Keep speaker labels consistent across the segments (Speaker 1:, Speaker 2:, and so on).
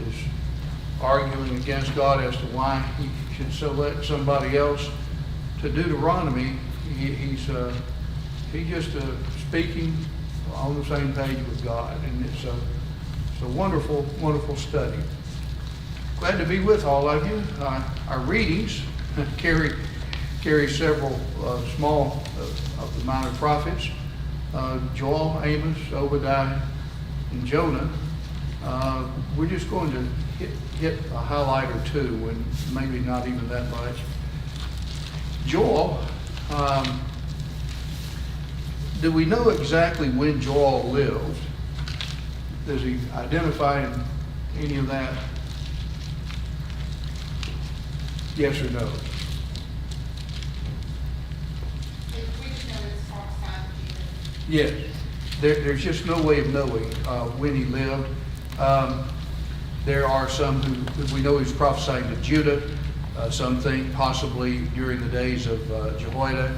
Speaker 1: is arguing against God as to why he should select somebody else to Deuteronomy. He's just speaking on the same page with God, and it's a wonderful, wonderful study. Glad to be with all of you. Our readings carry several small of the minor prophets, Joel, Amos, Obadiah, and Jonah. We're just going to hit a highlight or two, and maybe not even that much. Joel, do we know exactly when Joel lived? Does he identify any of that? Yes or no? Yes. There's just no way of knowing when he lived. There are some who we know he's prophesying to Judah. Some think possibly during the days of Jehoiada,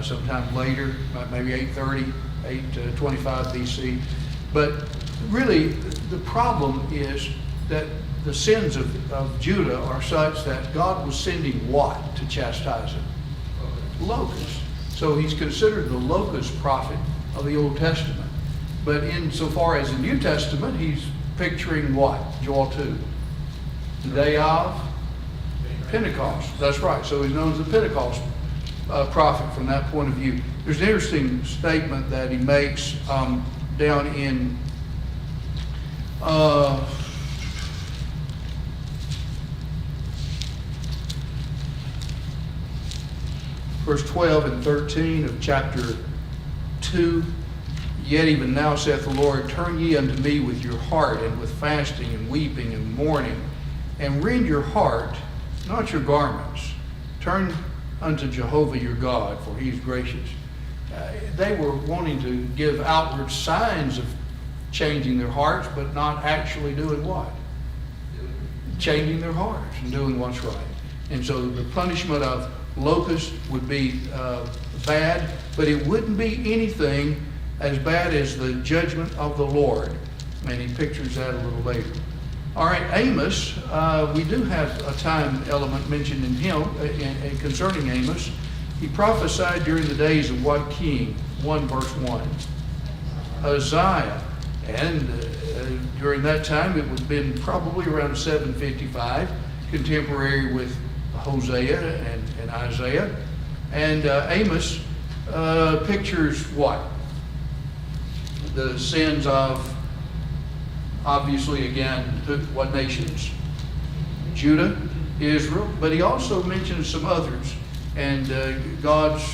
Speaker 1: sometime later, maybe 825 BC. But really, the problem is that the sins of Judah are such that God was sending what to chastise him? Locusts. So he's considered the locust prophet of the Old Testament. But insofar as the New Testament, he's picturing what? Joel 2. The day of Pentecost. That's right. So he's known as the Pentecost prophet from that point of view. There's an interesting statement that he makes down in verse 12 and 13 of chapter 2. Yet even now, saith the Lord, turn ye unto me with your heart, and with fasting and weeping and mourning, and rend your heart, not your garments. Turn unto Jehovah your God, for he is gracious. They were wanting to give outward signs of changing their hearts, but not actually doing what? Changing their hearts and doing what's right. And so the punishment of locusts would be bad, but it wouldn't be anything as bad as the judgment of the Lord. And he pictures that a little later. All right, Amos, we do have a time element mentioned in him, and concerning Amos. He prophesied during the days of what king? 1 verse 1. Uzziah. And during that time, it would have been probably around 755, contemporary with Hosea and Isaiah. And Amos pictures what? The sins of, obviously, again, what nations? Judah, Israel, but he also mentions some others. And God's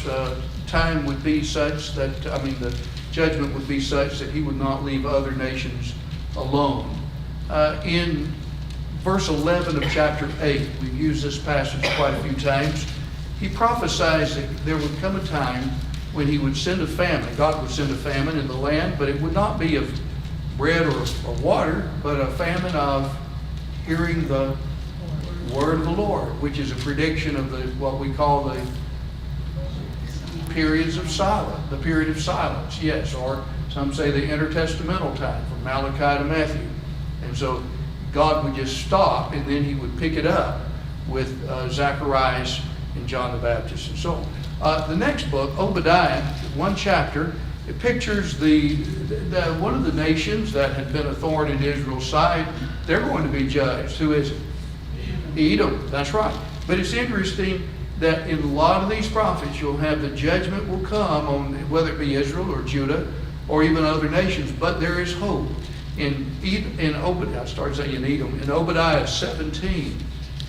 Speaker 1: time would be such that, the judgment would be such that he would not leave other nations alone. In verse 11 of chapter 8, we've used this passage quite a few times. He prophesies that there would come a time when he would send a famine. God would send a famine in the land, but it would not be of bread or water, but a famine of hearing the word of the Lord, which is a prediction of what we call the periods of silence, the period of silence, yes, or some say the intertestamental time, from Malachi to Matthew. And so God would just stop, and then he would pick it up with Zacharias and John the Baptist and so on. The next book, Obadiah, one chapter, it pictures one of the nations that had been a thorn in Israel's side. They're going to be judged. Who is it? Edom. That's right. But it's interesting that in a lot of these prophets, you'll have the judgment will come on whether it be Israel or Judah or even other nations. But there is hope. In Obadiah, I started saying in Edom, in Obadiah 17,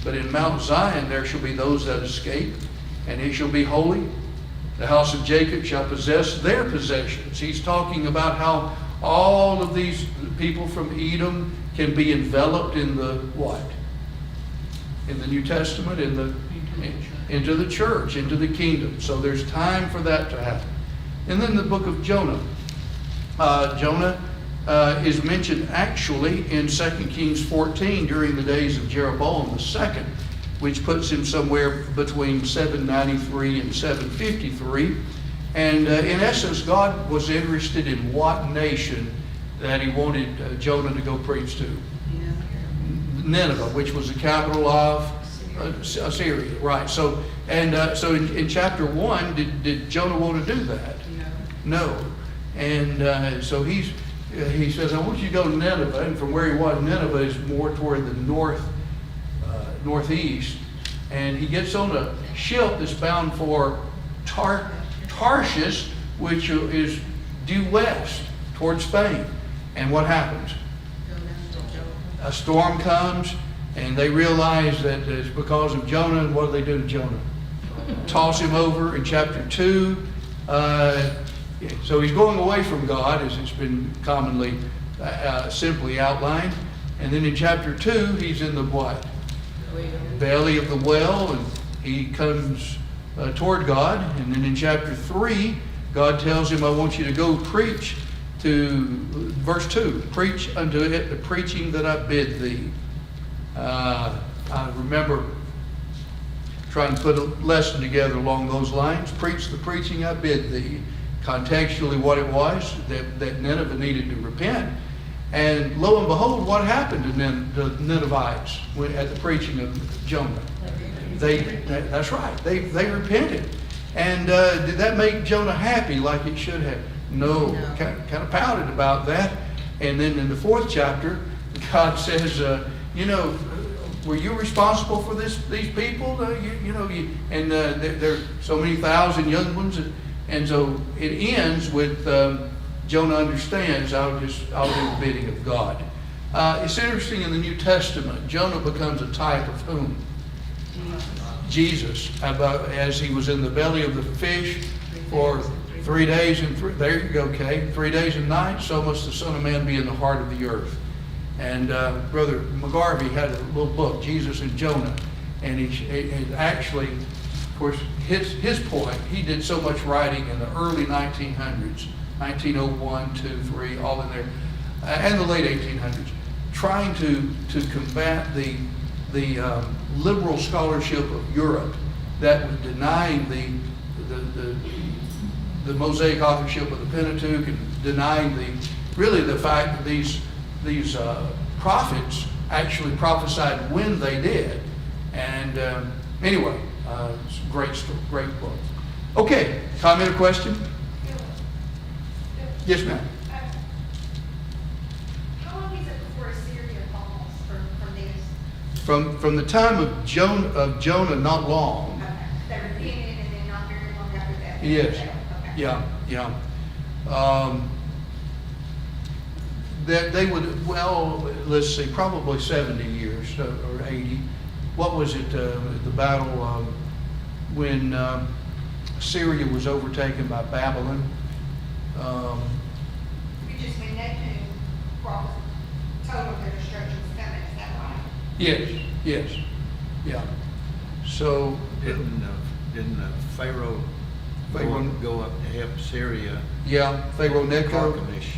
Speaker 1: but in Mount Zion there shall be those that escape, and it shall be holy. The house of Jacob shall possess their possessions. He's talking about how all of these people from Edom can be enveloped in the what? In the New Testament, into the church, into the kingdom. So there's time for that to happen. And then the book of Jonah. Jonah is mentioned actually in 2 Kings 14 during the days of Jeroboam II, which puts him somewhere between 793 and 753. And in essence, God was interested in what nation that he wanted Jonah to go preach to? Nineveh, which was the capital of Assyria, right? So, so in chapter 1, did Jonah want to do that? No. And so he says, I want you to go to Nineveh, and from where he was, Nineveh is more toward the northeast, and he gets on a ship that's bound for Tarshish, which is due west toward Spain. And what happens? A storm comes, and they realize that it's because of Jonah. And what do they do to Jonah? Toss him over in chapter 2. So he's going away from God, as it's been commonly simply outlined. And then in chapter 2, he's in the what? Belly of the whale, and he comes toward God. And then in chapter 3, God tells him, I want you to go preach to, verse 2, preach unto it the preaching that I bid thee. I remember trying to put a lesson together along those lines. Preach the preaching I bid thee. Contextually what it was, that Nineveh needed to repent. And lo and behold, what happened to the Ninevites at the preaching of Jonah? That's right, they repented. And did that make Jonah happy like it should have? No. Kind of pouted about that. And then in the 4th chapter, God says, were you responsible for these people? And there are so many thousand young ones. And so it ends with Jonah understands, I'll do the bidding of God. It's interesting in the New Testament, Jonah becomes a type of whom? Jesus. As he was in the belly of the fish for 3 days and there you go, Kay. 3 days and nights, so must the Son of Man be in the heart of the earth. And Brother McGarvey had a little book, Jesus and Jonah. And he actually, of course, his point, he did so much writing in the early 1900s, 1901, 2, 3, all in there, and the late 1800s, trying to combat the liberal scholarship of Europe that was denying the Mosaic authorship of the Pentateuch and denying the fact that these prophets actually prophesied when they did. And anyway, it's a great story, great book. Okay, comment or question? Yes, ma'am.
Speaker 2: How long is it before Assyria falls from these?
Speaker 1: From the time of Jonah, not long.
Speaker 2: Okay. They repented and then not very long after that.
Speaker 1: Yes.
Speaker 2: Okay.
Speaker 1: Yeah. That they would, well, let's see, probably 70 years or 80. What was it, the battle when Syria was overtaken by Babylon?
Speaker 2: You just mean Neptune brought total their destruction was coming, is that right?
Speaker 1: Yes, yeah. So
Speaker 3: Didn't Pharaoh go up to help Syria?
Speaker 1: Yeah, Pharaoh Necho.
Speaker 3: Carchemish.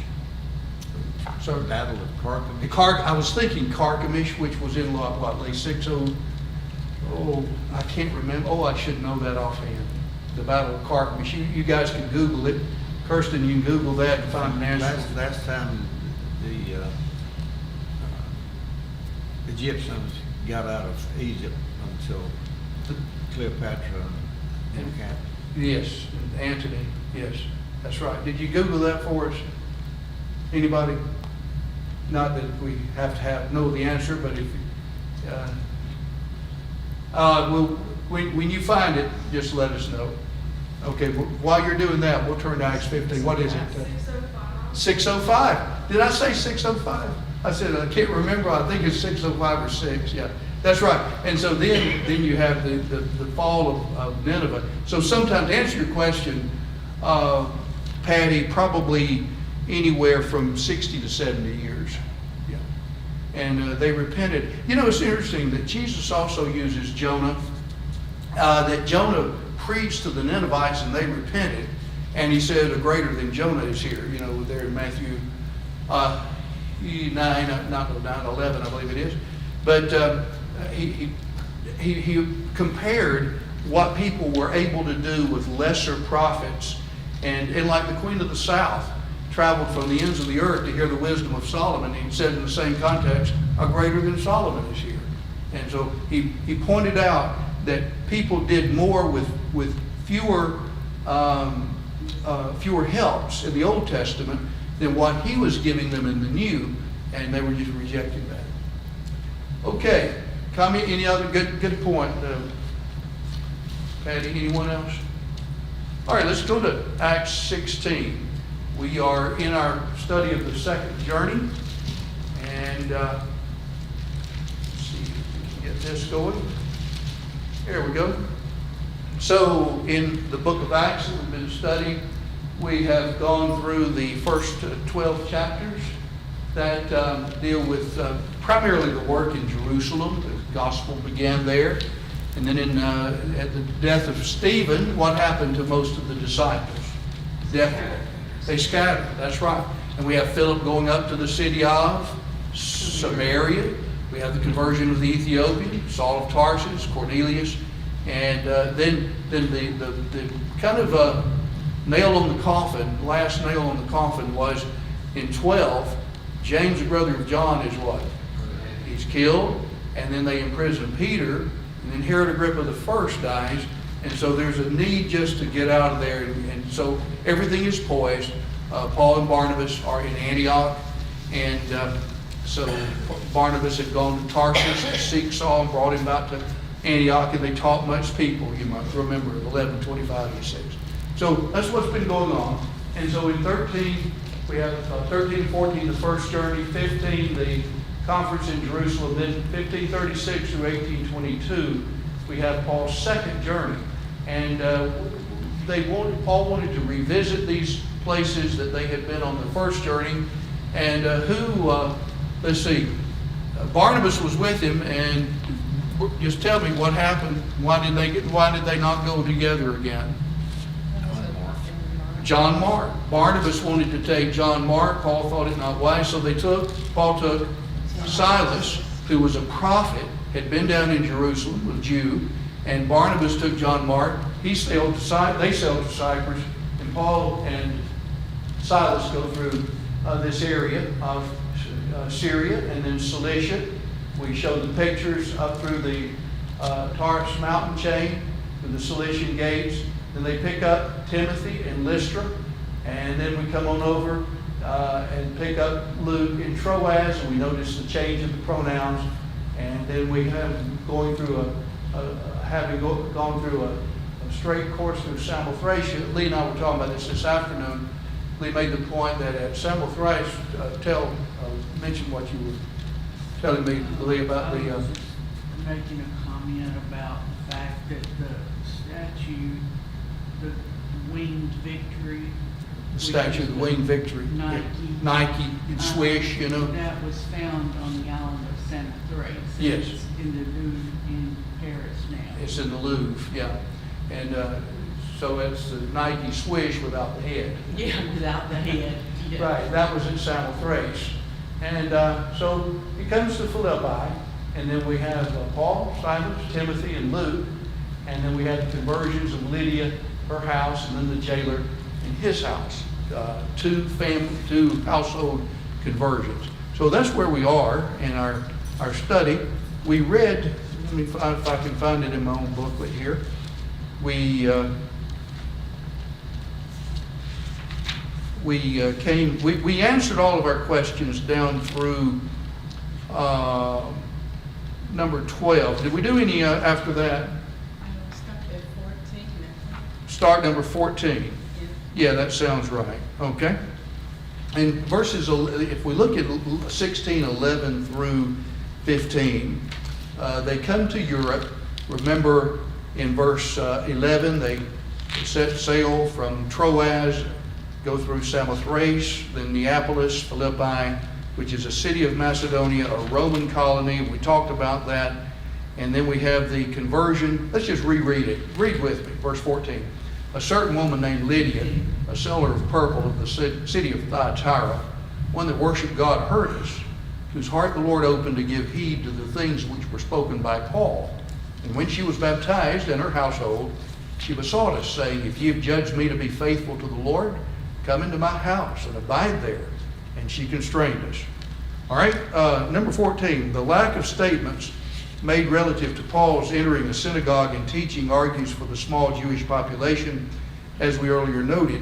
Speaker 1: Sorry.
Speaker 3: Battle of Carchemish.
Speaker 1: I was thinking Carchemish, which was in like 60. Oh, I can't remember. Oh, I should know that offhand. The Battle of Carchemish. You guys can Google it. Kirsten, you can Google that and find an answer.
Speaker 3: That's time the Egyptians got out of Egypt until Cleopatra and Cap.
Speaker 1: Yes, Antony. Yes, that's right. Did you Google that for us? Anybody? Not that we have to know the answer, but if when you find it, just let us know. Okay. While you're doing that, we'll turn to Acts 15. What is it? 605. Did I say 605? I said I can't remember. I think it's 605 or 6. Yeah, that's right. And so then you have the fall of Nineveh. So sometimes, to answer your question, Patty, probably anywhere from 60 to 70 years. Yeah. And they repented. It's interesting that Jesus also uses Jonah. That Jonah preached to the Ninevites and they repented. And he said, a greater than Jonah is here. There in Matthew 11, I believe it is. But he compared what people were able to do with lesser prophets. And like the Queen of the South, traveled from the ends of the earth to hear the wisdom of Solomon. He said in the same context, how greater than Solomon is here. And so he pointed out that people did more with fewer helps in the Old Testament than what he was giving them in the New, and they were just rejecting that. Okay, comment, any other good point? Patty, anyone else? All right, let's go to Acts 16. We are in our study of the second journey, and let's see if we can get this going. There we go. So in the book of Acts that we've been studying, we have gone through the first 12 chapters that deal with primarily the work in Jerusalem. The gospel began there. And then at the death of Stephen, what happened to most of the disciples? They scattered, that's right. And we have Philip going up to the city of Samaria. We have the conversion of the Ethiopian, Saul of Tarsus, Cornelius. And then the kind of nail on the coffin, last nail on the coffin was in 12, James, the brother of John, is what? He's killed. And then they imprison Peter. And then Herod Agrippa I dies, and so there's a need just to get out of there. And so everything is poised. Paul and Barnabas are in Antioch, and so Barnabas had gone to Tarsus to seek Saul and brought him back to Antioch, and they taught much people. You might remember 11:25 and 6. So that's what's been going on. And so in 13, we have 13 and 14, the first journey, 15, the conference in Jerusalem, then 1536 through 1822, we have Paul's second journey. And Paul wanted to revisit these places that they had been on the first journey. And let's see, Barnabas was with him, and just tell me what happened. Why did they not go together again? John Mark. Barnabas wanted to take John Mark. Paul thought it not wise, so Paul took Silas, who was a prophet, had been down in Jerusalem, a Jew, and Barnabas took John Mark. They sailed to Cyprus, and Paul and Silas go through this area of Syria and then Cilicia. We showed the pictures up through the Taurus mountain chain, through the Cilician gates. Then they pick up Timothy in Lystra, and then we come on over and pick up Luke in Troas, and we notice the change of the pronouns. And then we have gone through a straight course through Samothracia. Lee and I were talking about this afternoon. Lee made the point that at Samothrace, mention what you were telling me, Lee, about the...
Speaker 4: making a comment about the fact that the statue, the winged victory...
Speaker 1: The statue of the winged victory. Nike and Swish, you know.
Speaker 4: That was found on the island of Samothrace.
Speaker 1: Yes.
Speaker 4: It's in the Louvre in Paris now.
Speaker 1: It's in the Louvre, yeah. And so it's the Nike Swish without the head.
Speaker 4: Yeah, without the head. Yeah.
Speaker 1: Right, that was in Samothrace. And so he comes to Philippi, and then we have Paul, Silas, Timothy, and Luke. And then we have the conversions of Lydia, her house, and then the jailer in his house. Two household conversions. So that's where we are in our study. We read, let me find, if I can find it in my own booklet here. We answered all of our questions down through number 12. Did we do any after that?
Speaker 5: Start at 14.
Speaker 1: Start number 14. Yeah, that sounds right. Okay. And verses, if we look at 16:11 through 15, they come to Europe. Remember in verse 11, they set sail from Troas, go through Samothrace, then Neapolis, Philippi, which is a city of Macedonia, a Roman colony. We talked about that. And then we have the conversion. Let's just reread it. Read with me, verse 14. A certain woman named Lydia, a seller of purple of the city of Thyatira, one that worshiped God, heard us, whose heart the Lord opened to give heed to the things which were spoken by Paul. And when she was baptized and her household, she besought us, saying, if ye have judged me to be faithful to the Lord, come into my house and abide there. And she constrained us. All right, number 14, the lack of statements made relative to Paul's entering a synagogue and teaching argues for the small Jewish population, as we earlier noted.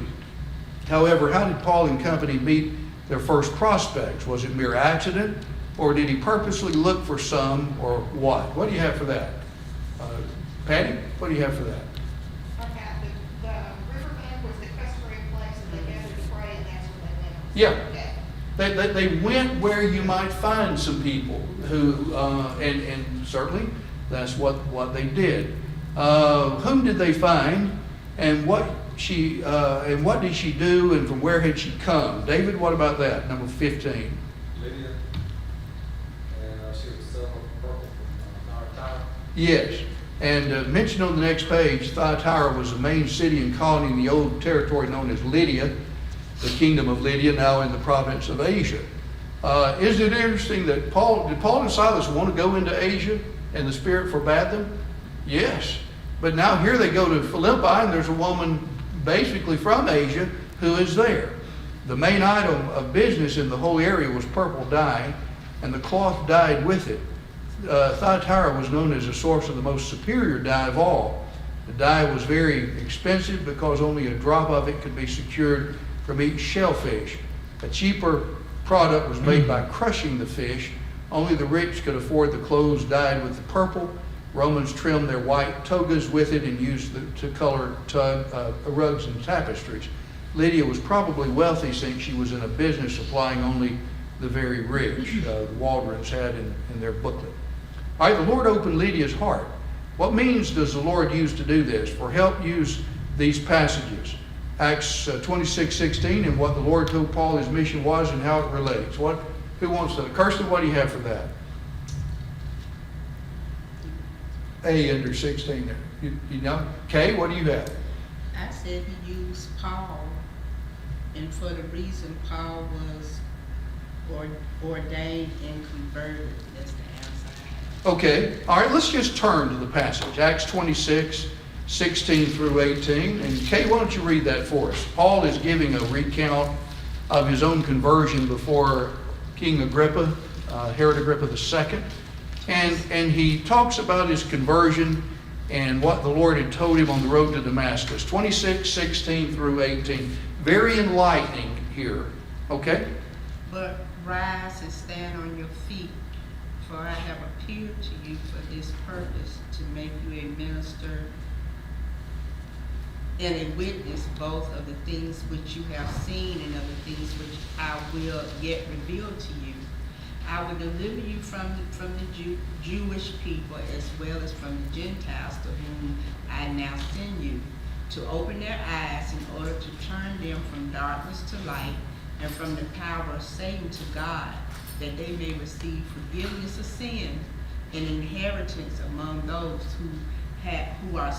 Speaker 1: However, how did Paul and company meet their first prospects? Was it mere accident, or did he purposely look for some, or what? What do you have for that? Patty, what do you have for that?
Speaker 2: Okay, the riverbank was the customary place that they gathered to pray, and that's where they met.
Speaker 1: Yeah.
Speaker 2: Okay.
Speaker 1: They went where you might find some people who, and certainly that's what they did. Whom did they find, and what did she do, and from where had she come? David, what about that? Number 15.
Speaker 6: Lydia, and she was selling purple from Thyatira.
Speaker 1: Yes, and mentioned on the next page, Thyatira was a main city and colony in the old territory known as Lydia, the kingdom of Lydia, now in the province of Asia. Isn't it interesting that did Paul and Silas want to go into Asia and the Spirit forbade them? Yes. But now here they go to Philippi and there's a woman basically from Asia who is there. The main item of business in the whole area was purple dye, and the cloth dyed with it. Thyatira was known as a source of the most superior dye of all. The dye was very expensive because only a drop of it could be secured from each shellfish. A cheaper product was made by crushing the fish. Only the rich could afford the clothes dyed with the purple. Romans trimmed their white togas with it and used it to color rugs and tapestries. Lydia was probably wealthy since she was in a business supplying only the very rich. The Waldrons had in their booklet. All right, the Lord opened Lydia's heart. What means does the Lord use to do this? For help, use these passages. Acts 26:16, and what the Lord told Paul his mission was and how it relates. Who wants to? Kirsten, what do you have for that? A under 16 there. You know? Kay, what do you have?
Speaker 5: I said he used Paul, and for the reason Paul was ordained and converted. That's the answer I have.
Speaker 1: Okay. All right, let's just turn to the passage. Acts 26:16 through 18. And Kay, why don't you read that for us? Paul is giving a recount of his own conversion before King Agrippa, Herod Agrippa II. And he talks about his conversion and what the Lord had told him on the road to Damascus. 26:16 through 18. Very enlightening here. Okay?
Speaker 5: But rise and stand on your feet, for I have appeared to you for this purpose, to make you a minister and a witness both of the things which you have seen and of the things which I will yet reveal to you. I will deliver you from the Jewish people as well as from the Gentiles, to whom I now send you, to open their eyes in order to turn them from darkness to light and from the power of Satan to God, that they may receive forgiveness of sin and inheritance among those who are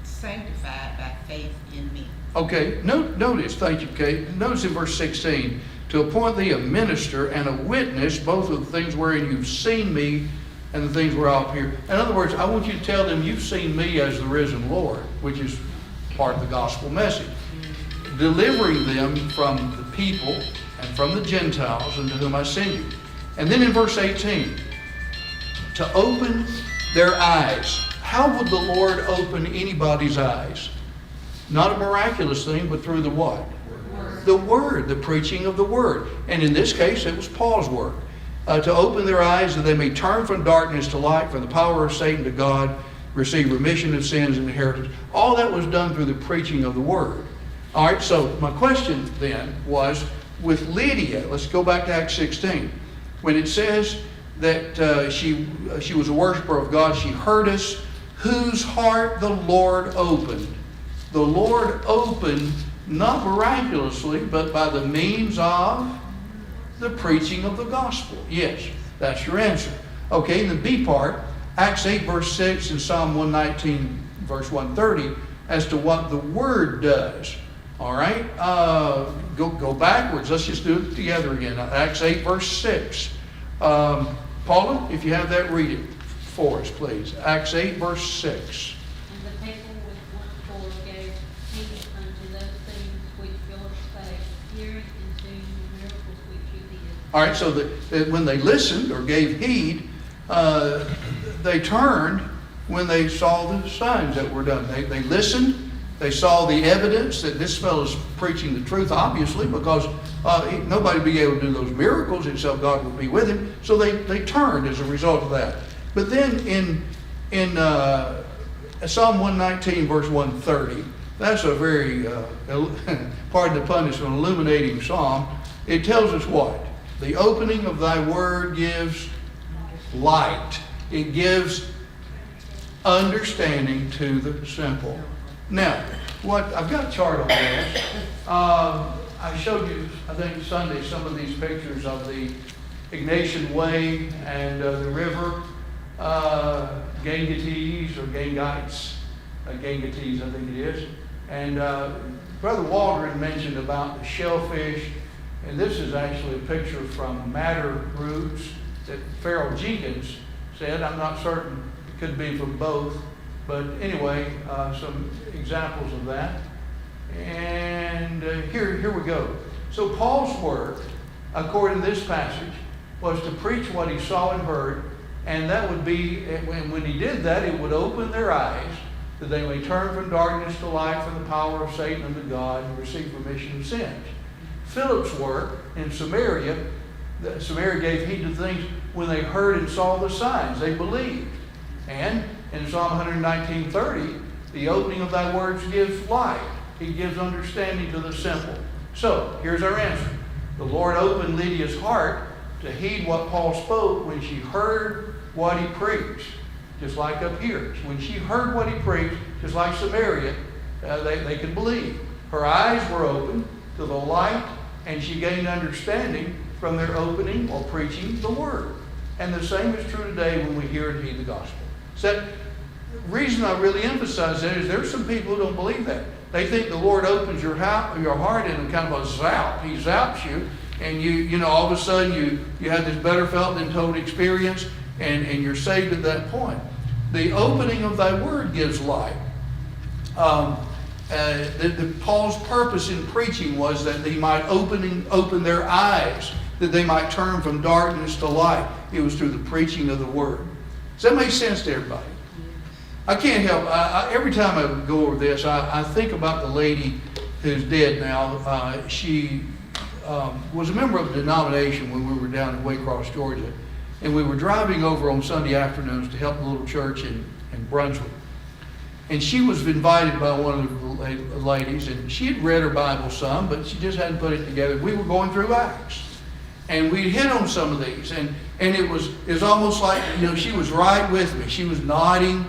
Speaker 5: sanctified by faith in me.
Speaker 1: Okay, notice, thank you, Kate. Notice in verse 16, to appoint thee a minister and a witness, both of the things wherein you've seen me and the things where I'll appear. In other words, I want you to tell them you've seen me as the risen Lord, which is part of the gospel message. Delivering them from the people and from the Gentiles unto whom I send you. And then in verse 18, to open their eyes. How would the Lord open anybody's eyes? Not a miraculous thing, but through the what? The Word, the preaching of the Word. And in this case, it was Paul's work. To open their eyes that they may turn from darkness to light, from the power of Satan to God, receive remission of sins and inheritance. All that was done through the preaching of the Word. All right, so my question then was, with Lydia, let's go back to Acts 16. When it says that she was a worshiper of God, she heard us, whose heart the Lord opened. The Lord opened, not miraculously, but by the means of the preaching of the gospel. Yes, that's your answer. Okay, the B part, Acts 8 verse 6 and Psalm 119 verse 130, as to what the Word does. All right, go backwards. Let's just do it together again. Acts 8 verse 6. Paula, if you have that, read it for us, please. Acts 8 verse 6.
Speaker 7: And the people with one accord gave heed unto those things which Philip spake,
Speaker 1: All right, so that when they listened or gave heed, they turned when they saw the signs that were done. They listened. They saw the evidence that this fellow's preaching the truth, obviously, because nobody would be able to do those miracles except God would be with him. So they turned as a result of that. But then in Psalm 119, verse 130, that's a very, pardon the pun, it's an illuminating psalm. It tells us what? The opening of thy word gives light. It gives understanding to the simple. Now, I've got a chart on this. I showed you, I think Sunday, some of these pictures of the Ignatian Way and the river, Gangates or Gangites, Gangates I think it is. And Brother Waldron mentioned about the shellfish, and this is actually a picture from Madder Roots that Farrell Jenkins said. I'm not certain, it could be from both. But anyway, some examples of that. And here we go. So Paul's work, according to this passage, was to preach what he saw and heard. And that would be, when he did that, it would open their eyes that they may turn from darkness to light, from the power of Satan unto God, and receive remission of sins. Philip's work in Samaria gave heed to things when they heard and saw the signs. They believed. And in Psalm 119:30, the opening of thy words gives light. He gives understanding to the simple. So, here's our answer. The Lord opened Lydia's heart to heed what Paul spoke when she heard what he preached. Just like up here. When she heard what he preached, just like Samaria, they could believe. Her eyes were opened to the light, and she gained understanding from their opening or preaching the word. And the same is true today when we hear and heed the gospel. So the reason I really emphasize that is there's some people who don't believe that. They think the Lord opens your heart in kind of a zap. He zaps you, and you know, all of a sudden you have this better felt than told experience, and you're saved at that point. The opening of thy word gives light. Paul's purpose in preaching was that they might open their eyes, that they might turn from darkness to light. It was through the preaching of the word. Does that make sense to everybody? I can't help, every time I go over this, I think about the lady who's dead now. She was a member of a denomination when we were down in Waycross, Georgia. And we were driving over on Sunday afternoons to help a little church in Brunswick. And she was invited by one of the ladies, and she had read her Bible some, but she just hadn't put it together. We were going through Acts. And we hit on some of these. And it was almost like, you know, she was right with me. She was nodding,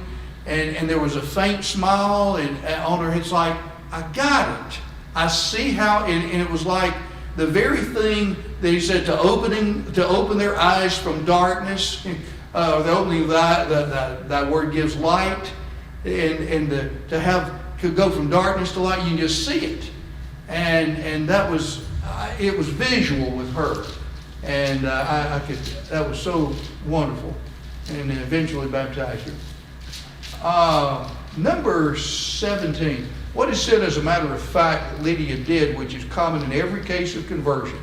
Speaker 1: and there was a faint smile on her. It's like, I got it. I see how, and it was like the very thing that he said to open their eyes from darkness, the opening of that word gives light, and to go from darkness to light, you can just see it, and that was it was visual with her, and that was so wonderful, and eventually baptized her. Number 17. What is said as a matter of fact that Lydia did, which is common in every case of conversion?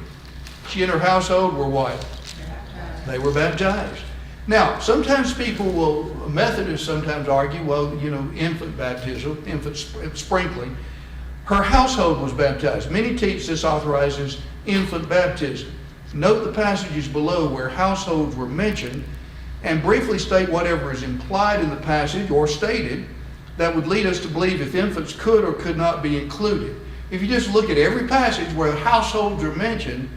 Speaker 1: She and her household were what? Baptized. They were baptized. Now, sometimes Methodists sometimes argue, well, you know, infant baptism, infant sprinkling. Her household was baptized. Many teach this authorizes infant baptism. Note the passages below where households were mentioned and briefly state whatever is implied in the passage or stated that would lead us to believe if infants could or could not be included. If you just look at every passage where households are mentioned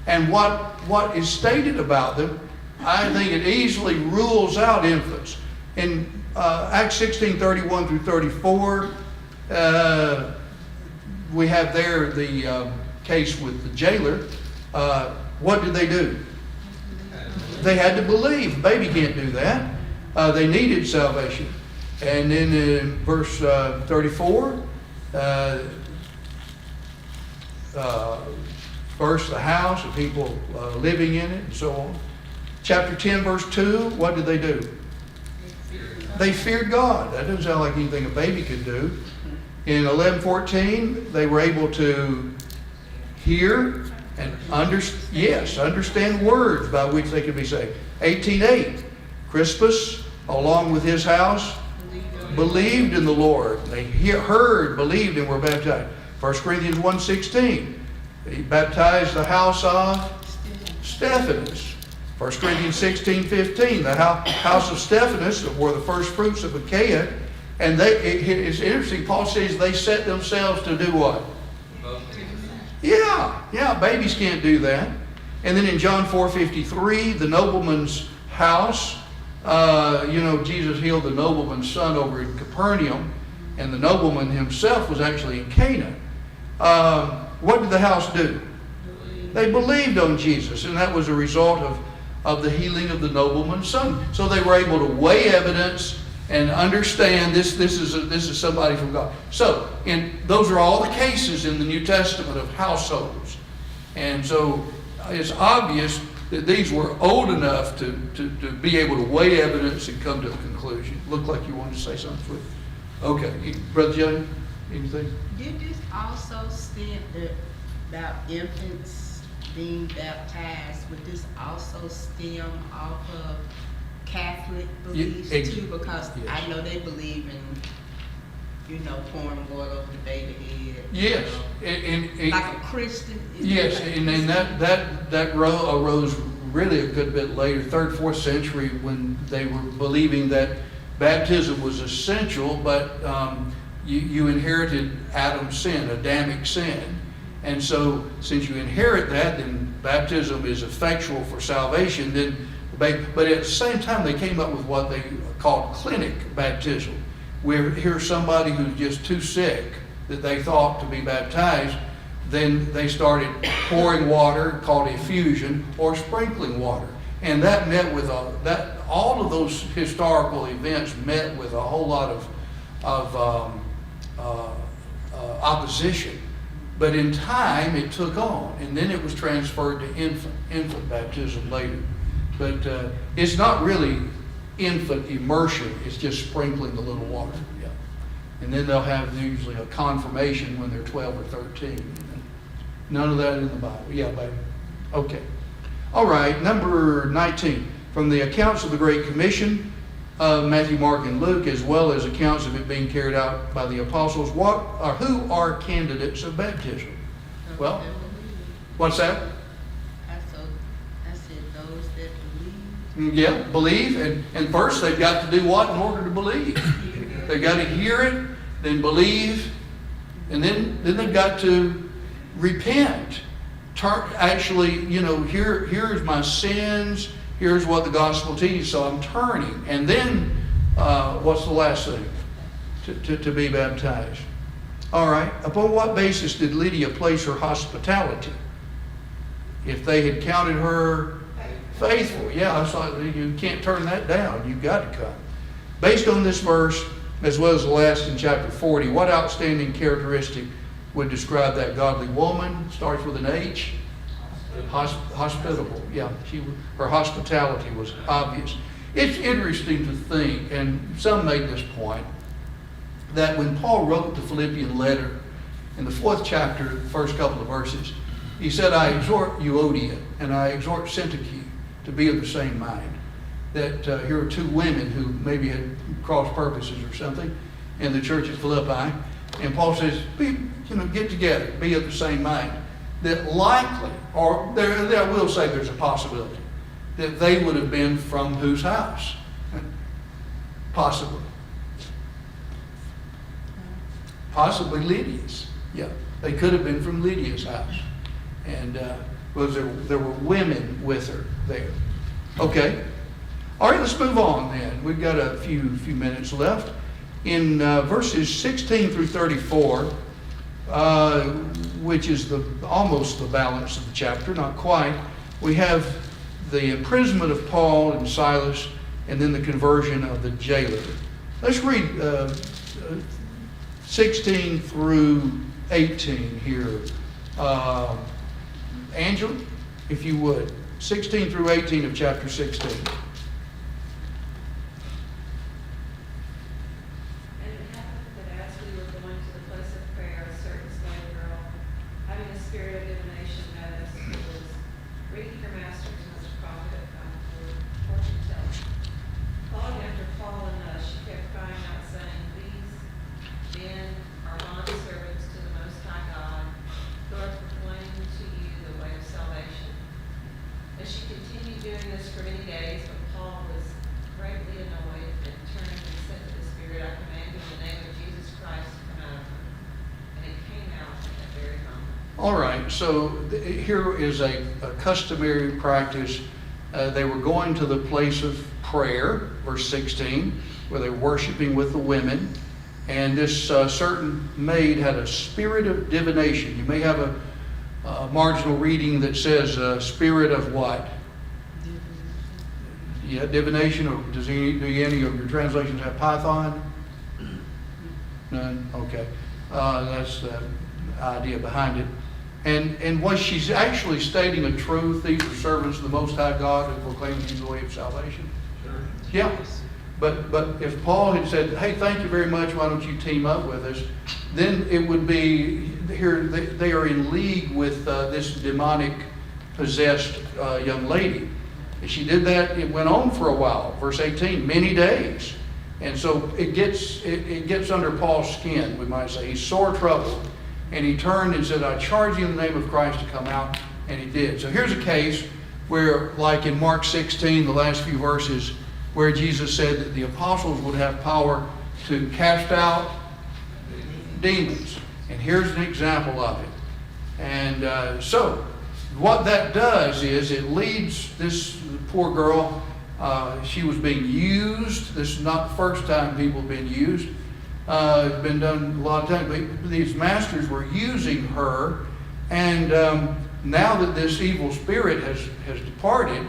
Speaker 1: and what is stated about them, I think it easily rules out infants. In Acts 16:31 through 34, we have there the case with the jailer. What did they do? They had to believe. A baby can't do that. They needed salvation. And then in verse 34, first the house, the people living in it, and so on. Chapter 10, verse 2, what did they do? They feared God. That doesn't sound like anything a baby could do. In 11:14, they were able to hear And understand words by which they could be saved. 18:8, Crispus, along with his house, believed in the Lord. They heard, believed, and were baptized. 1 Corinthians 1:16, he baptized the house of Stephanus. 1 Corinthians 16:15, the house of Stephanus were the first fruits of Achaia. And it's interesting, Paul says they set themselves to do what? Yeah, babies can't do that. And then in John 4:53, the nobleman's house, Jesus healed the nobleman's son over in Capernaum, and the nobleman himself was actually in Cana. What did the house do? They believed on Jesus, and that was a result of the healing of the nobleman's son. So they were able to weigh evidence and understand this is somebody from God. So, those are all the cases in the New Testament of households. And so it's obvious that these were old enough to be able to weigh evidence and come to a conclusion. Looked like you wanted to say something. Okay. Brother Joe, anything?
Speaker 5: Did this also stem about infants being baptized? Would this also stem off of Catholic beliefs too? Because
Speaker 1: yes.
Speaker 5: I know they believe in, pouring water over the baby head.
Speaker 1: Yes. And
Speaker 5: like a Christian.
Speaker 1: Yes, and that arose really a good bit later, 3rd, 4th century, when they were believing that baptism was essential, but you inherited Adam's sin, Adamic sin. And so since you inherit that, then baptism is effectual for salvation. But at the same time, they came up with what they called clinic baptism, where here's somebody who's just too sick that they thought to be baptized. Then they started pouring water, called effusion, or sprinkling water. And that met with all of those historical events met with a whole lot of opposition. But in time, it took on, and then it was transferred to infant baptism later. But it's not really infant immersion, it's just sprinkling the little water. Yeah. And then they'll have usually a confirmation when they're 12 or 13. None of that in the Bible. Yeah, baby. Okay. All right, number 19. From the accounts of the Great Commission, Matthew, Mark, and Luke, as well as accounts of it being carried out by the apostles, who are candidates of baptism? Well, what's that?
Speaker 5: I said those that believe.
Speaker 1: Yeah, believe. And first they've got to do what in order to believe? They've got to hear it, then believe, and then they've got to repent. Actually, here's my sins, here's what the gospel teaches, so I'm turning. And then, what's the last thing? To be baptized. All right, upon what basis did Lydia place her hospitality? If they had counted her faithful, yeah, you can't turn that down. You've got to come. Based on this verse, as well as the last in chapter 40, what outstanding characteristic would describe that godly woman? Starts with an H. Hospitable. Yeah, her hospitality was obvious. It's interesting to think, and some made this point, that when Paul wrote the Philippian letter, in the 4th chapter, the first couple of verses, he said, I exhort Euodia and I exhort Syntyche to be of the same mind. That here are two women who maybe had cross purposes or something in the church at Philippi. And Paul says, get together, be of the same mind. That likely, or I will say there's a possibility, that they would have been from whose house? Possibly. Possibly Lydia's. Yeah, they could have been from Lydia's house. And there were women with her there. Okay. All right, let's move on then. We've got a few minutes left. In verses 16 through 34, which is almost the balance of the chapter, not quite, we have the imprisonment of Paul and Silas, and then the conversion of the jailer. Let's read 16 through 18 here. Angela, if you would. 16 through 18 of chapter 16. right, so here is a customary practice. They were going to the place of prayer, verse 16, where they're worshiping with the women. And this certain maid had a spirit of divination. You may have a marginal reading that says spirit of what? Yeah, divination, or do any of your translations have Python? None? Okay. That's the idea behind it. And what she's actually stating a truth, these are servants of the Most High God who proclaim to you the way of salvation.
Speaker 6: Sure.
Speaker 1: Yeah. But if Paul had said, hey, thank you very much, why don't you team up with us? Then it would be, here they are in league with this demonic possessed young lady. And she did that, it went on for a while, verse 18, many days. And so it gets under Paul's skin, we might say. He's sore troubled. And he turned and said, I charge you in the name of Christ to come out. And he did. So here's a case where, like in Mark 16, the last few verses, where Jesus said that the apostles would have power to cast out demons. And here's an example of it. And so what that does is it leads this poor girl. She was being used. This is not the first time people have been used. It's been done a lot of times. But these masters were using her. And now that this evil spirit has departed,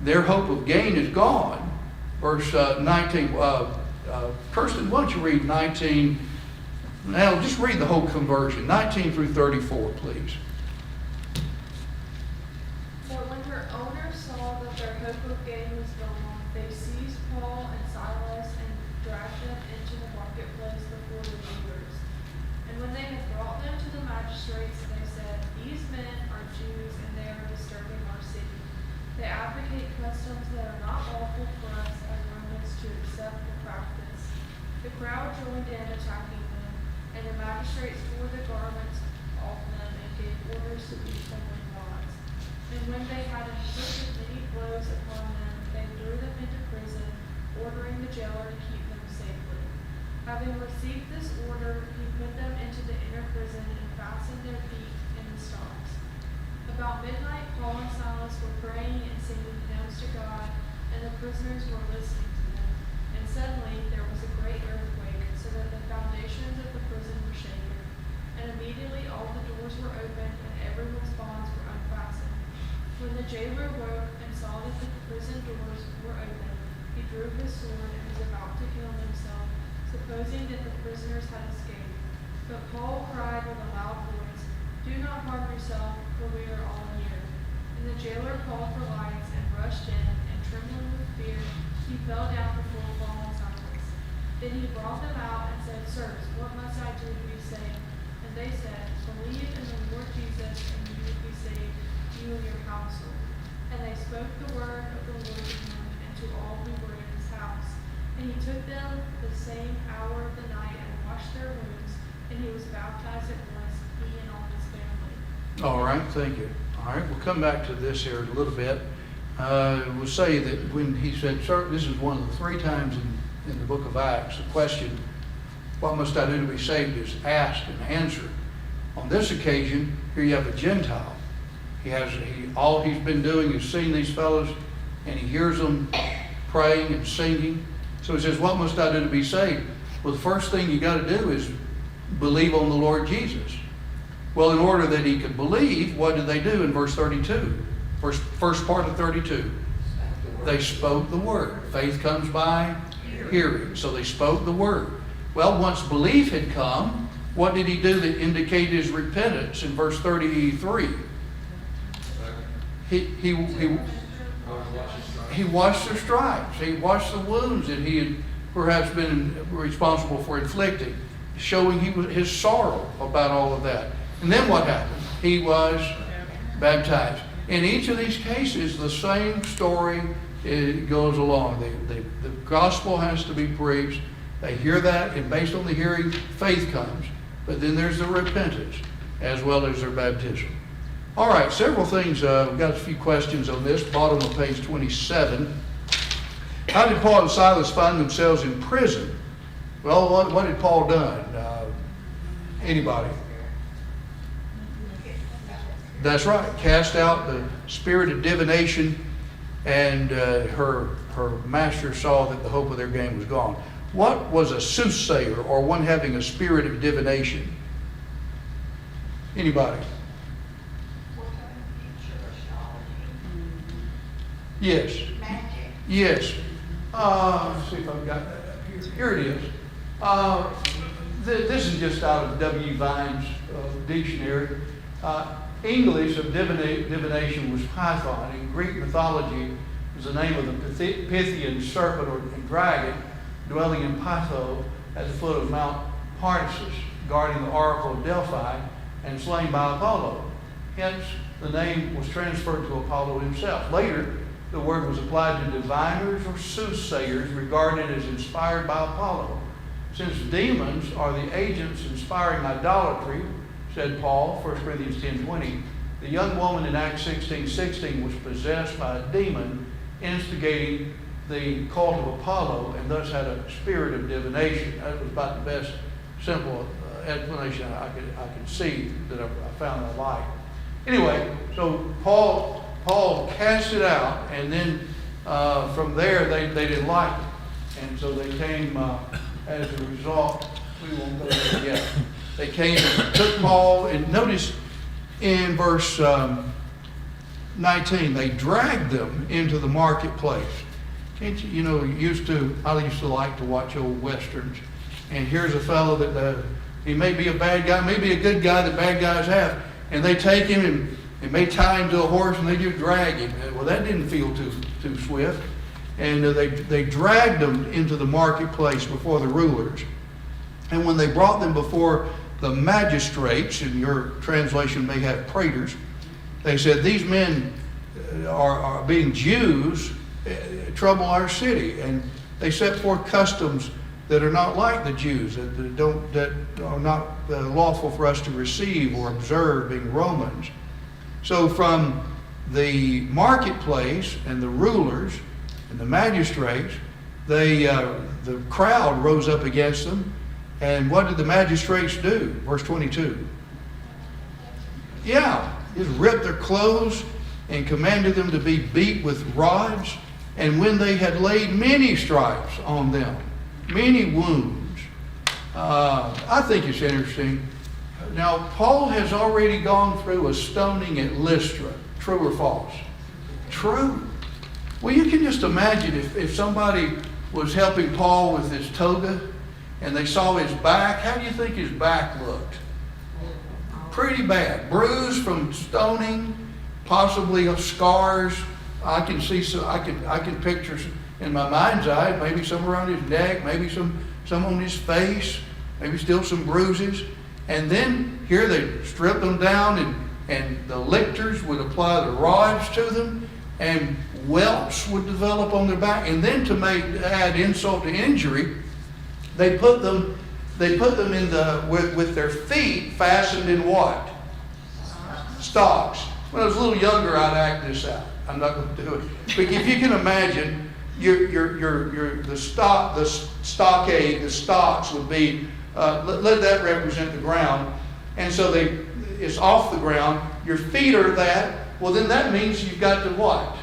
Speaker 1: their hope of gain is gone. Verse 19. Kirsten, why don't you read 19? Now, just read the whole conversion. 19 through 34, please.
Speaker 7: But when her owners saw that their hope of gain was gone, they seized Paul and Silas and dragged them into the marketplace before the rulers. And when they had brought them to the magistrates, they said, These men are Jews, and they are disturbing our city. They advocate customs that are not lawful for us as Romans to accept or practice. The crowd joined in attacking them, and the magistrates tore the garments off them and gave orders to beat them with rods. And when they had inflicted many blows upon them, they threw them into prison, ordering the jailer to keep them safely. Having received this order, he put them into the inner prison and fastened their feet in the stocks. About midnight, Paul and Silas were praying and singing hymns to God, and the prisoners were listening to them. And suddenly there was a great earthquake, so that the foundations of the prison were shaken. And immediately all the doors were opened, and everyone's bonds were unfastened. When the jailer woke and saw that the prison doors were open, he drew his sword and was about to kill himself, supposing that the prisoners had escaped. But Paul cried with a loud voice, Do not harm yourself, for we are all here. And the jailer called for lights and rushed in, and trembling with fear, he fell down before Paul and Silas. Then he brought them out and said, Sirs, what must I do to be saved? And they said, Believe in the Lord Jesus, and you will be saved, you and your household. And they spoke the word of the Lord to him and to all who were in his house. And he took them the same hour of the night and washed their wounds, and he was baptized at once, he and all his family.
Speaker 1: All right, thank you. All right, we'll come back to this here in a little bit. We'll say that when he said, Sir, this is one of the 3 times in the book of Acts, the question, what must I do to be saved, is asked and answered. On this occasion, here you have a Gentile. All he's been doing is seeing these fellows, and he hears them praying and singing. So he says, what must I do to be saved? Well, the first thing you got to do is believe on the Lord Jesus. Well, in order that he could believe, what did they do in verse 32? First part of 32. They spoke the word. Faith comes by hearing. So they spoke the word. Well, once belief had come, what did he do that indicated his repentance in verse 33? He washed their stripes. He washed the wounds that he had perhaps been responsible for inflicting, showing his sorrow about all of that. And then what happened? He was baptized. In each of these cases, the same story goes along. The gospel has to be preached. They hear that, and based on the hearing, faith comes. But then there's the repentance, as well as their baptism. All right, several things. We've got a few questions on this. Bottom of page 27. How did Paul and Silas find themselves in prison? Well, what had Paul done? Anybody? That's right. Cast out the spirit of divination, and her master saw that the hope of their gain was gone. What was a soothsayer, or one having a spirit of divination? Anybody?
Speaker 2: Foretelling future astrology,
Speaker 1: Yes.
Speaker 2: magic.
Speaker 1: Yes. Let's see if I've got that up here. Here it is. This is just out of W. Vine's dictionary. English of divination was Python. In Greek mythology, it was the name of the Pythian serpent and dragon dwelling in Pytho at the foot of Mount Parnassus, guarding the oracle of Delphi and slain by Apollo. Hence, the name was transferred to Apollo himself. Later, the word was applied to diviners or soothsayers regarded as inspired by Apollo. Since demons are the agents inspiring idolatry, said Paul, 1 Corinthians 10:20, the young woman in Acts 16:16 was possessed by a demon instigating the cult of Apollo, and thus had a spirit of divination. That was about the best simple explanation I could see that I found I liked. Anyway, so Paul cast it out, and then from there they didn't like it, and so they came as a result. We won't go there yet. They came and took Paul, and notice in verse 19, they dragged them into the marketplace. Can't you, I used to like to watch old westerns, and here's a fellow that he may be a bad guy, maybe a good guy that bad guys have, and they take him and may tie him to a horse and they just drag him. Well, that didn't feel too swift, and they dragged him into the marketplace before the rulers, and when they brought them before the magistrates, and your translation may have praetors, they said, these men are being Jews, trouble our city, and they set forth customs that are not like the Jews, that are not lawful for us to receive or observe, being Romans. So from the marketplace and the rulers and the magistrates, the crowd rose up against them. And what did the magistrates do? Verse 22. Yeah, just ripped their clothes and commanded them to be beat with rods. And when they had laid many stripes on them, many wounds. I think it's interesting. Now, Paul has already gone through a stoning at Lystra. True or false? True. Well, you can just imagine if somebody was helping Paul with his toga and they saw his back, how do you think his back looked? Pretty bad. Bruised from stoning, possibly scars. I can see some, I can picture in my mind's eye, maybe some around his neck, maybe some on his face, maybe still some bruises. And then here they strip them down, and the lictors would apply the rods to them, and welts would develop on their back. And then to add insult to injury, they put them in with their feet fastened in what? Stocks. When I was a little younger, I'd act this out. I'm not going to do it. But if you can imagine, the stockade, the stocks would be, let that represent the ground. And so it's off the ground. Your feet are that. Well, then that means you've got to what?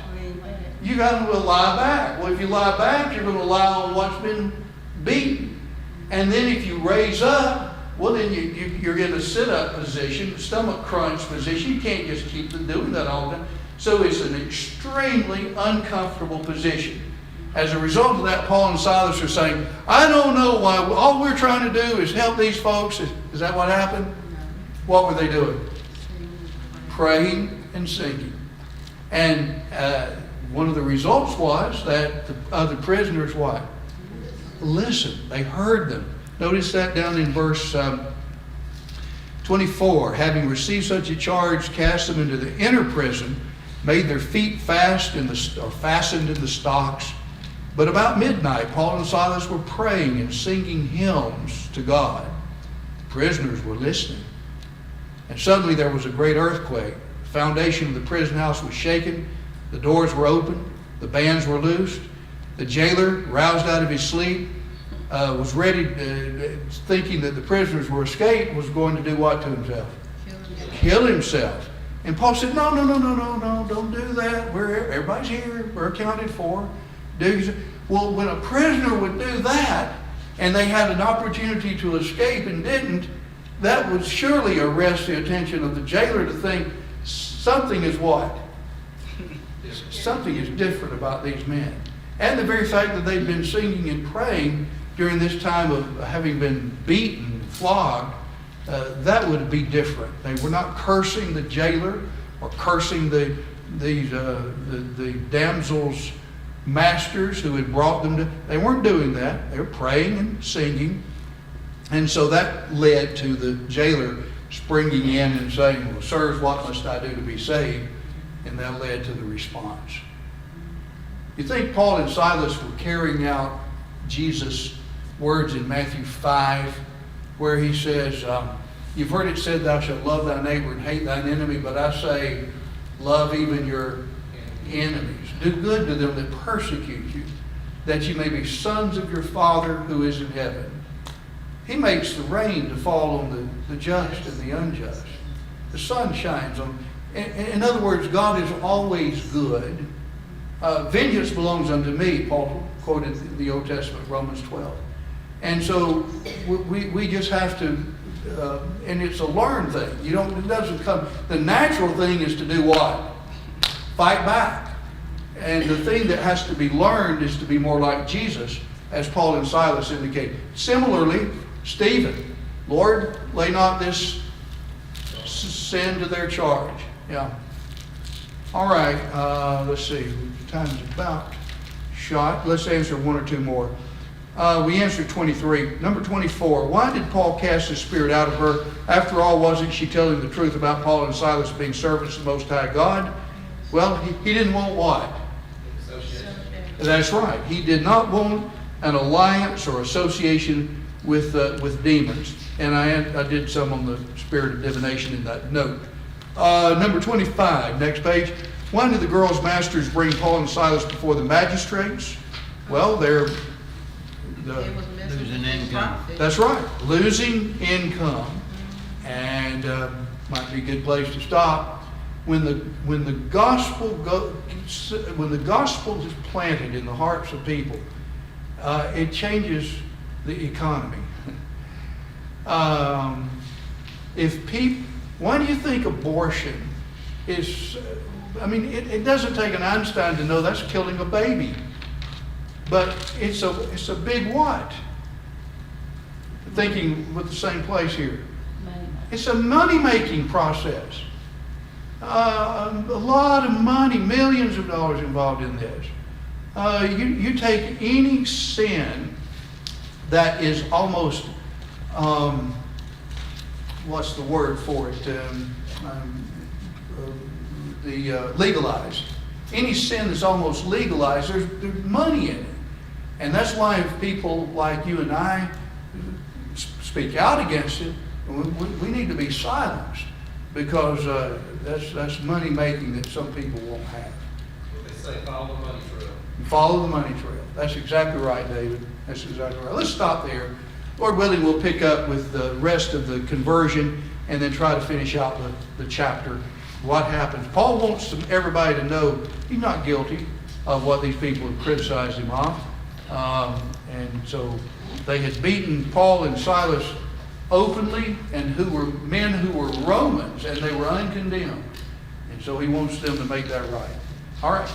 Speaker 1: You got to lie back. Well, if you lie back, you're going to lie on what's been beaten. And then if you raise up, well, then you're in a sit-up position, stomach crunch position. You can't just keep doing that all the time. So it's an extremely uncomfortable position. As a result of that, Paul and Silas are saying, I don't know why. All we're trying to do is help these folks. Is that what happened? What were they doing? Praying and singing. And one of the results was that the other prisoners, what? Listen. They heard them. Notice that down in verse 24. Having received such a charge, cast them into the inner prison, made their feet fastened in the stocks. But about midnight, Paul and Silas were praying and singing hymns to God. The prisoners were listening. And suddenly there was a great earthquake. The foundation of the prison house was shaken. The doors were opened. The bands were loosed. The jailer, roused out of his sleep, was ready, thinking that the prisoners were escaped, was going to do what to himself? Kill himself. And Paul said, no, don't do that. Everybody's here. We're accounted for. Well, when a prisoner would do that, and they had an opportunity to escape and didn't, that would surely arrest the attention of the jailer to think something is what? Something is different about these men. And the very fact that they'd been singing and praying during this time of having been beaten, flogged, that would be different. They were not cursing the jailer or cursing the damsel's masters who had brought them to. They weren't doing that. They were praying and singing. And so that led to the jailer springing in and saying, well, sirs, what must I do to be saved? And that led to the response. You think Paul and Silas were carrying out Jesus' words in Matthew 5, where he says, you've heard it said, thou shalt love thy neighbor and hate thine enemy, but I say, love even your enemies. Do good to them that persecute you, that you may be sons of your Father who is in heaven. He makes the rain to fall on the just and the unjust. The sun shines on. In other words, God is always good. Vengeance belongs unto me, Paul quoted in the Old Testament, Romans 12. And so we just have to, and it's a learned thing. It doesn't come. The natural thing is to do what? Fight back. And the thing that has to be learned is to be more like Jesus, as Paul and Silas indicate. Similarly, Stephen, Lord, lay not this sin to their charge. Yeah. All right, let's see. Time's about shot. Let's answer one or two more. We answered 23. Number 24. Why did Paul cast his spirit out of her? After all, wasn't she telling the truth about Paul and Silas being servants of the Most High God? Well, he didn't want what? That's right. He did not want an alliance or association with demons. And I did some on the spirit of divination in that note. Number 25, next page. Why did the girls' masters bring Paul and Silas before the magistrates? Well,
Speaker 3: Losing income.
Speaker 1: that's right, losing income, and might be a good place to stop. When the gospel is planted in the hearts of people, it changes the economy. Why do you think abortion is? It doesn't take an Einstein to know that's killing a baby, but it's a big what? Thinking with the same place here. It's a money-making process. A lot of money, millions of dollars involved in this. You take any sin that is almost, what's the word for it? Legalized. Any sin that's almost legalized, there's money in it. And that's why if people like you and I speak out against it, we need to be silenced, because that's money making that some people won't have.
Speaker 6: They say follow the money trail.
Speaker 1: Follow the money trail. That's exactly right, David. That's exactly right. Let's stop there. Lord willing, we'll pick up with the rest of the conversion and then try to finish out the chapter. What happens? Paul wants everybody to know he's not guilty of what these people have criticized him of. And so they had beaten Paul and Silas openly, and who were men who were Romans, and they were uncondemned. And so he wants them to make that right. All right.